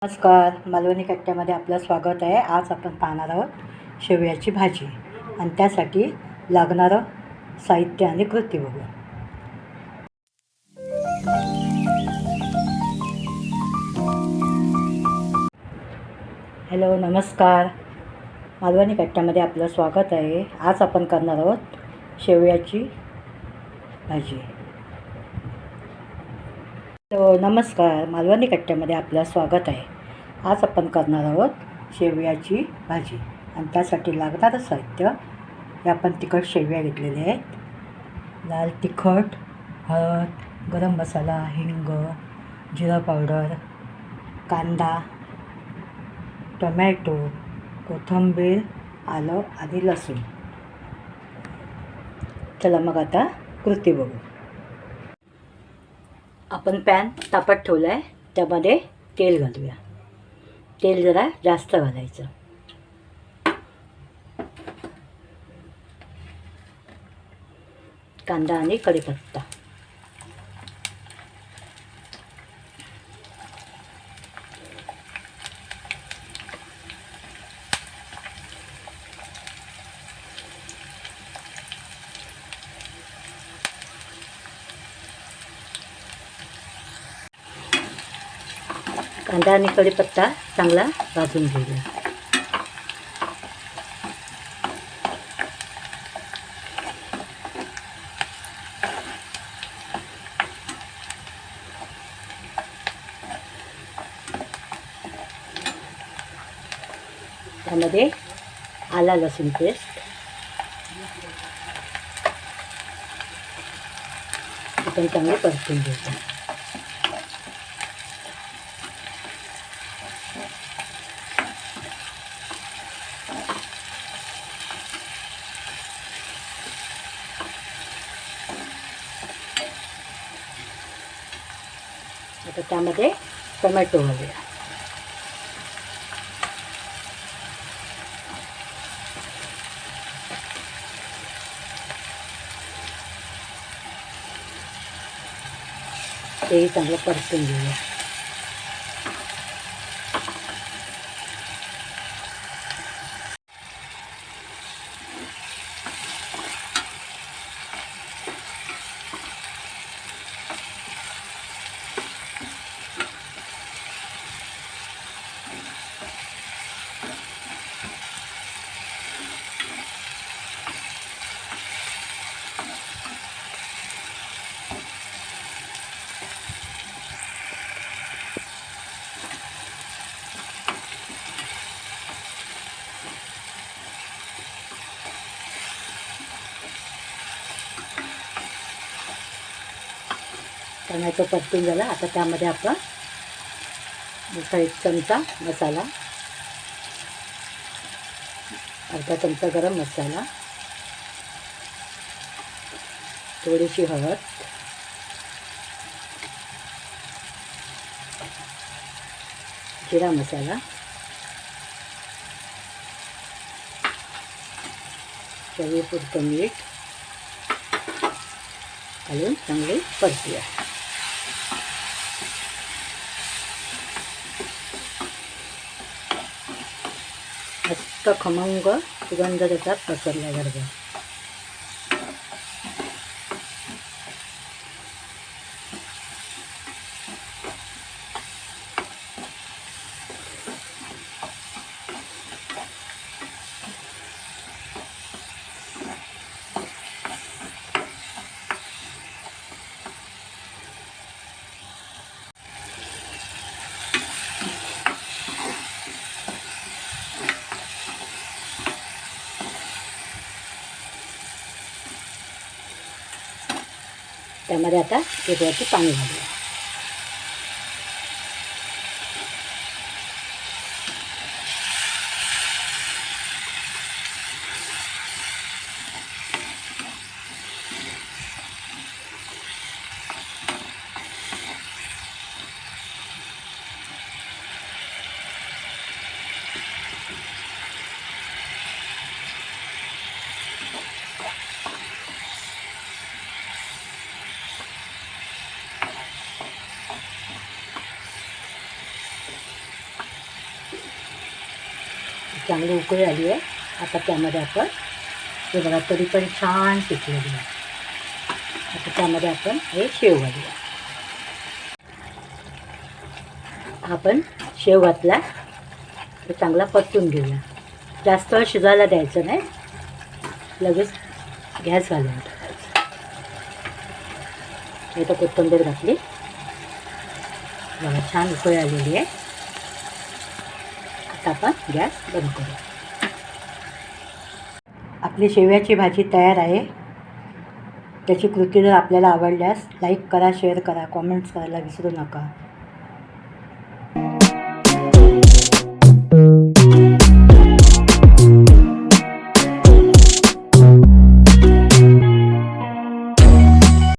नमस्कार, मालवणी कट्ट्यामध्ये आपलं स्वागत आहे. आज आपण पाहणार आहोत शेवयाची भाजी आणि त्यासाठी लागणारं साहित्य आणि कृती बघू. हॅलो, नमस्कार, मालवणी कट्ट्यामध्ये आपलं स्वागत आहे. आज आपण करणार आहोत शेवयाची भाजी. नमस्कार, मालवणी कट्ट्यामध्ये आपलं स्वागत आहे. आज आपण करणार आहोत शेवयाची भाजी आणि त्यासाठी लागणारं साहित्य हे आपण तिखट शेवया घेतलेले आहेत. लाल तिखट, हळद, गरम मसाला, हिंग, जिरा पावडर, कांदा, टोमॅटो, कोथिंबीर, आलं आणि लसूण. चला मग आता कृती बघू. आपण पॅन तापत ठेवला आहे, त्यामध्ये तेल घालूया. तेल जरा जास्त घालायचं. कांदा आणि कढीपत्ता. कांदा आणि कढीपत्ता चांगला भाजून घेऊया. त्यामध्ये आला लसूण पेस्ट आपण चांगले परतून घेऊया. आता त्यामध्ये टोमॅटो घालूया. तेही चांगलं परतून घेऊया. टोमॅटो परतून झाला. आता त्यामध्ये आपण मोठा 1 चमचा मसाला, अर्धा चमचा गरम मसाला, थोडीशी हळद, जिरा मसाला, चवीपुरतं मीठ घालून चांगले परतूया. मस्त खमंग सुगंध त्याच्यात पसरला गरजा. त्यामध्ये आता एक वाटी पाणी घालूया. चांगली उकळी आली आहे. आता त्यामध्ये आपण हे बघा तरी पण छान शिजलेली आहे. आता त्यामध्ये आपण हे शेव घालूया. आपण शेव घातला तर चांगला परतून घेऊया. जास्त वेळ शिजायला द्यायचं नाही, लगेच गॅस घालून टाकायचं. इथं कोथिंबीर घातली बघा, छान उकळी आलेली आहे. आता आपण गॅस बंद करू. आपली शेवयाची भाजी तयार आहे. त्याची कृती जर आपल्याला आवडल्यास लाईक करा, शेअर करा, कॉमेंट्स करायला विसरू नका.